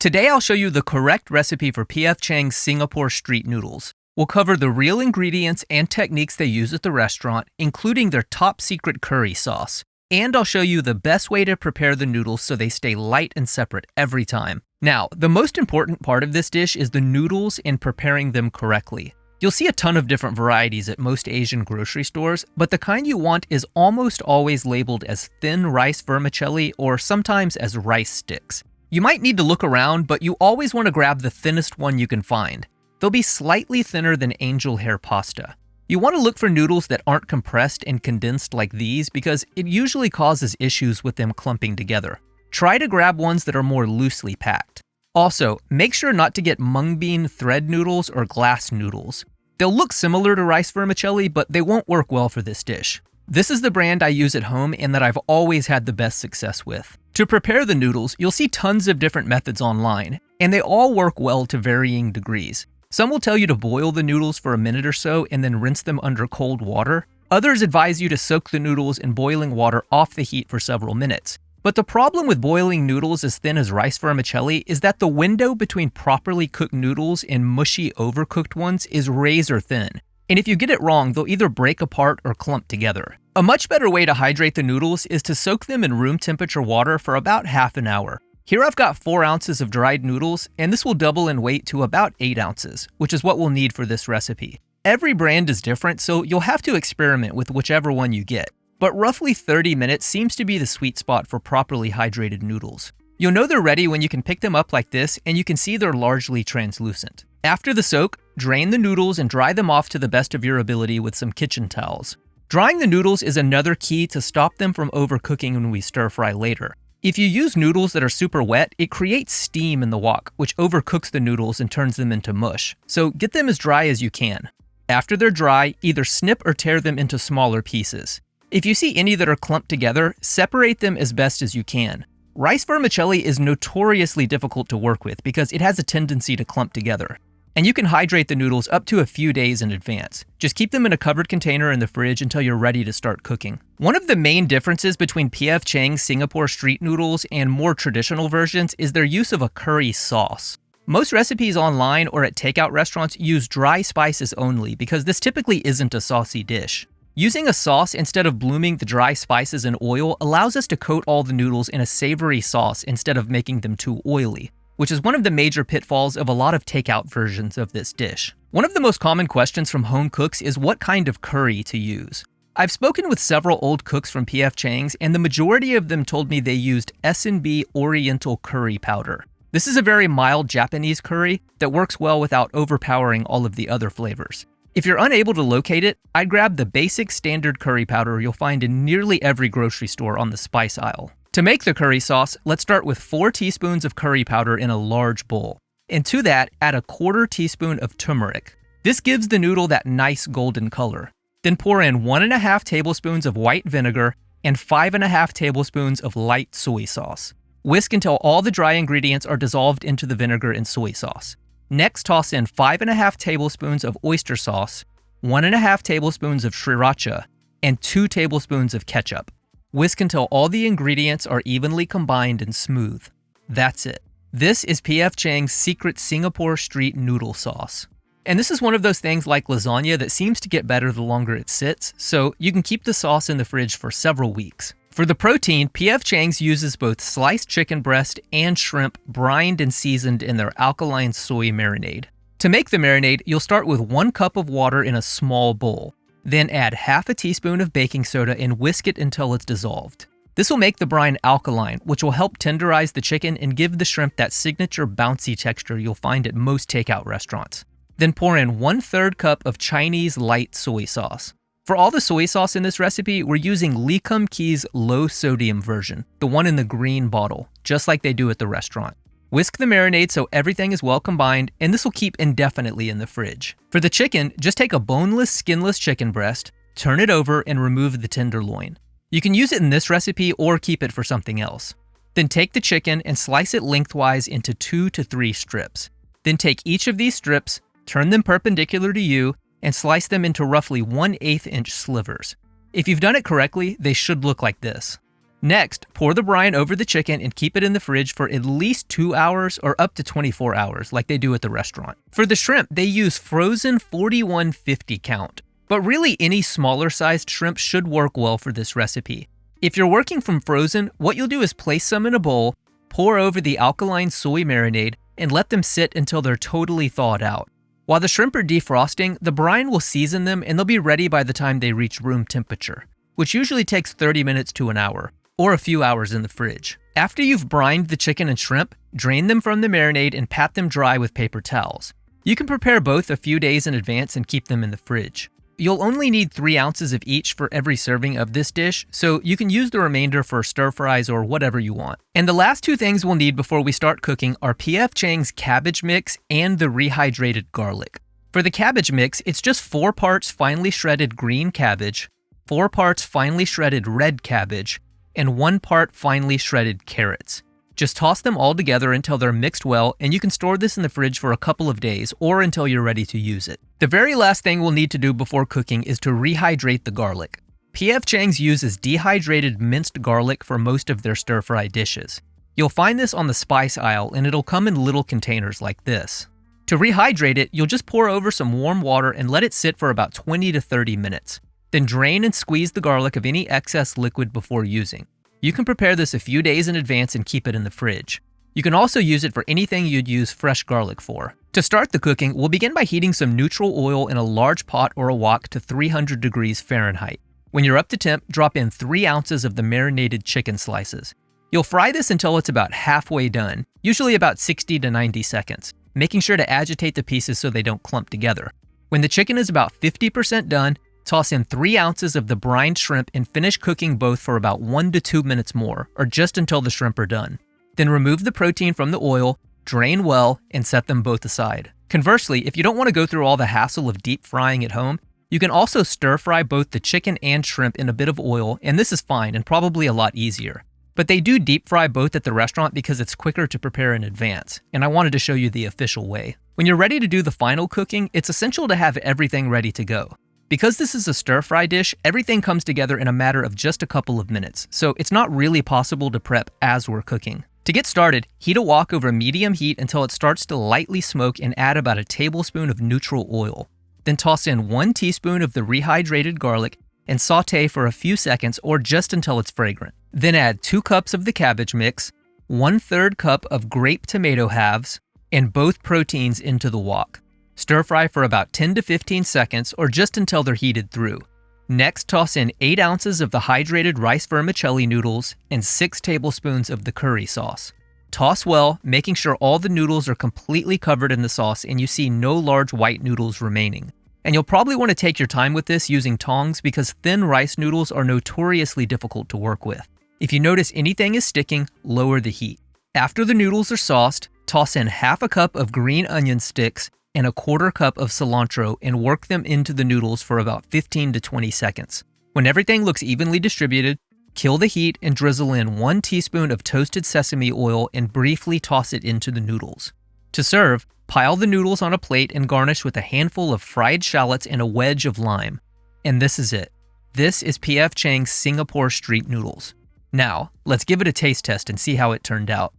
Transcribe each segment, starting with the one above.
Today I'll show you the correct recipe for P.F. Chang's Singapore street noodles. We'll cover the real ingredients and techniques they use at the restaurant, including their top secret curry sauce. And I'll show you the best way to prepare the noodles so they stay light and separate every time. Now, the most important part of this dish is the noodles and preparing them correctly. You'll see a ton of different varieties at most Asian grocery stores, but the kind you want is almost always labeled as thin rice vermicelli or sometimes as rice sticks. You might need to look around, but you always want to grab the thinnest one you can find. They'll be slightly thinner than angel hair pasta. You want to look for noodles that aren't compressed and condensed like these because it usually causes issues with them clumping together. Try to grab ones that are more loosely packed. Also, make sure not to get mung bean thread noodles or glass noodles. They'll look similar to rice vermicelli, but they won't work well for this dish. This is the brand I use at home and that I've always had the best success with. To prepare the noodles, you'll see tons of different methods online, and they all work well to varying degrees. Some will tell you to boil the noodles for a minute or so and then rinse them under cold water. Others advise you to soak the noodles in boiling water off the heat for several minutes. But the problem with boiling noodles as thin as rice vermicelli is that the window between properly cooked noodles and mushy overcooked ones is razor thin. And if you get it wrong, they'll either break apart or clump together. A much better way to hydrate the noodles is to soak them in room temperature water for about half an hour. Here I've got 4 ounces of dried noodles, and this will double in weight to about 8 ounces, which is what we'll need for this recipe. Every brand is different, so you'll have to experiment with whichever one you get. But roughly 30 minutes seems to be the sweet spot for properly hydrated noodles. You'll know they're ready when you can pick them up like this, and you can see they're largely translucent. After the soak, drain the noodles and dry them off to the best of your ability with some kitchen towels. Drying the noodles is another key to stop them from overcooking when we stir fry later. If you use noodles that are super wet, it creates steam in the wok, which overcooks the noodles and turns them into mush. So get them as dry as you can. After they're dry, either snip or tear them into smaller pieces. If you see any that are clumped together, separate them as best as you can. Rice vermicelli is notoriously difficult to work with because it has a tendency to clump together. And you can hydrate the noodles up to a few days in advance. Just keep them in a covered container in the fridge until you're ready to start cooking. One of the main differences between P.F. Chang's Singapore street noodles and more traditional versions is their use of a curry sauce. Most recipes online or at takeout restaurants use dry spices only because this typically isn't a saucy dish. Using a sauce instead of blooming the dry spices in oil allows us to coat all the noodles in a savory sauce instead of making them too oily, which is one of the major pitfalls of a lot of takeout versions of this dish. One of the most common questions from home cooks is what kind of curry to use. I've spoken with several old cooks from P.F. Chang's, and the majority of them told me they used S&B Oriental curry powder. This is a very mild Japanese curry that works well without overpowering all of the other flavors. If you're unable to locate it, I'd grab the basic standard curry powder you'll find in nearly every grocery store on the spice aisle. To make the curry sauce, let's start with 4 teaspoons of curry powder in a large bowl. And to that, add a 1/4 teaspoon of turmeric. This gives the noodle that nice golden color. Then pour in 1.5 tablespoons of white vinegar and 5.5 tablespoons of light soy sauce. Whisk until all the dry ingredients are dissolved into the vinegar and soy sauce. Next, toss in 5.5 tablespoons of oyster sauce, 1.5 tablespoons of sriracha, and 2 tablespoons of ketchup. Whisk until all the ingredients are evenly combined and smooth. That's it. This is P.F. Chang's secret Singapore street noodle sauce. And this is one of those things like lasagna that seems to get better the longer it sits, so you can keep the sauce in the fridge for several weeks. For the protein, P.F. Chang's uses both sliced chicken breast and shrimp brined and seasoned in their alkaline soy marinade. To make the marinade, you'll start with 1 cup of water in a small bowl. Then add half a teaspoon of baking soda and whisk it until it's dissolved. This will make the brine alkaline, which will help tenderize the chicken and give the shrimp that signature bouncy texture you'll find at most takeout restaurants. Then pour in 1/3 cup of Chinese light soy sauce. For all the soy sauce in this recipe, we're using Lee Kum Kee's low sodium version, the one in the green bottle, just like they do at the restaurant. Whisk the marinade so everything is well combined, and this will keep indefinitely in the fridge. For the chicken, just take a boneless, skinless chicken breast, turn it over, and remove the tenderloin. You can use it in this recipe or keep it for something else. Then take the chicken and slice it lengthwise into 2 to 3 strips. Then take each of these strips, turn them perpendicular to you, and slice them into roughly 1/8 inch slivers. If you've done it correctly, they should look like this. Next, pour the brine over the chicken and keep it in the fridge for at least 2 hours or up to 24 hours like they do at the restaurant. For the shrimp, they use frozen 4150 count, but really any smaller sized shrimp should work well for this recipe. If you're working from frozen, what you'll do is place some in a bowl, pour over the alkaline soy marinade, and let them sit until they're totally thawed out. While the shrimp are defrosting, the brine will season them and they'll be ready by the time they reach room temperature, which usually takes 30 minutes to an hour, or a few hours in the fridge. After you've brined the chicken and shrimp, drain them from the marinade and pat them dry with paper towels. You can prepare both a few days in advance and keep them in the fridge. You'll only need 3 ounces of each for every serving of this dish, so you can use the remainder for stir fries or whatever you want. And the last 2 things we'll need before we start cooking are P.F. Chang's cabbage mix and the rehydrated garlic. For the cabbage mix, it's just 4 parts finely shredded green cabbage, 4 parts finely shredded red cabbage, and 1 part finely shredded carrots. Just toss them all together until they're mixed well, and you can store this in the fridge for a couple of days or until you're ready to use it. The very last thing we'll need to do before cooking is to rehydrate the garlic. P.F. Chang's uses dehydrated minced garlic for most of their stir-fry dishes. You'll find this on the spice aisle, and it'll come in little containers like this. To rehydrate it, you'll just pour over some warm water and let it sit for about 20 to 30 minutes. Then drain and squeeze the garlic of any excess liquid before using. You can prepare this a few days in advance and keep it in the fridge. You can also use it for anything you'd use fresh garlic for. To start the cooking, we'll begin by heating some neutral oil in a large pot or a wok to 300 degrees Fahrenheit. When you're up to temp, drop in 3 ounces of the marinated chicken slices. You'll fry this until it's about halfway done, usually about 60 to 90 seconds, making sure to agitate the pieces so they don't clump together. When the chicken is about 50% done, toss in 3 ounces of the brined shrimp and finish cooking both for about 1 to 2 minutes more, or just until the shrimp are done. Then remove the protein from the oil, drain well, and set them both aside. Conversely, if you don't want to go through all the hassle of deep frying at home, you can also stir fry both the chicken and shrimp in a bit of oil, and this is fine and probably a lot easier. But they do deep fry both at the restaurant because it's quicker to prepare in advance, and I wanted to show you the official way. When you're ready to do the final cooking, it's essential to have everything ready to go. Because this is a stir-fry dish, everything comes together in a matter of just a couple of minutes, so it's not really possible to prep as we're cooking. To get started, heat a wok over medium heat until it starts to lightly smoke and add about a tablespoon of neutral oil. Then toss in 1 teaspoon of the rehydrated garlic and saute for a few seconds or just until it's fragrant. Then add 2 cups of the cabbage mix, 1/3 cup of grape tomato halves, and both proteins into the wok. Stir fry for about 10 to 15 seconds or just until they're heated through. Next, toss in 8 ounces of the hydrated rice vermicelli noodles and 6 tablespoons of the curry sauce. Toss well, making sure all the noodles are completely covered in the sauce and you see no large white noodles remaining. And you'll probably want to take your time with this using tongs because thin rice noodles are notoriously difficult to work with. If you notice anything is sticking, lower the heat. After the noodles are sauced, toss in half a cup of green onion sticks and a 1/4 cup of cilantro and work them into the noodles for about 15 to 20 seconds. When everything looks evenly distributed, kill the heat and drizzle in 1 teaspoon of toasted sesame oil and briefly toss it into the noodles. To serve, pile the noodles on a plate and garnish with a handful of fried shallots and a wedge of lime. And this is it. This is P.F. Chang's Singapore street noodles. Now, let's give it a taste test and see how it turned out.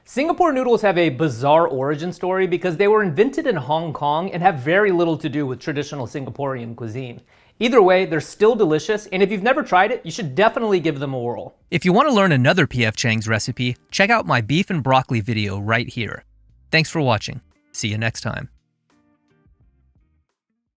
Singapore noodles have a bizarre origin story because they were invented in Hong Kong and have very little to do with traditional Singaporean cuisine. Either way, they're still delicious, and if you've never tried it, you should definitely give them a whirl. If you want to learn another P.F. Chang's recipe, check out my beef and broccoli video right here. Thanks for watching. See you next time.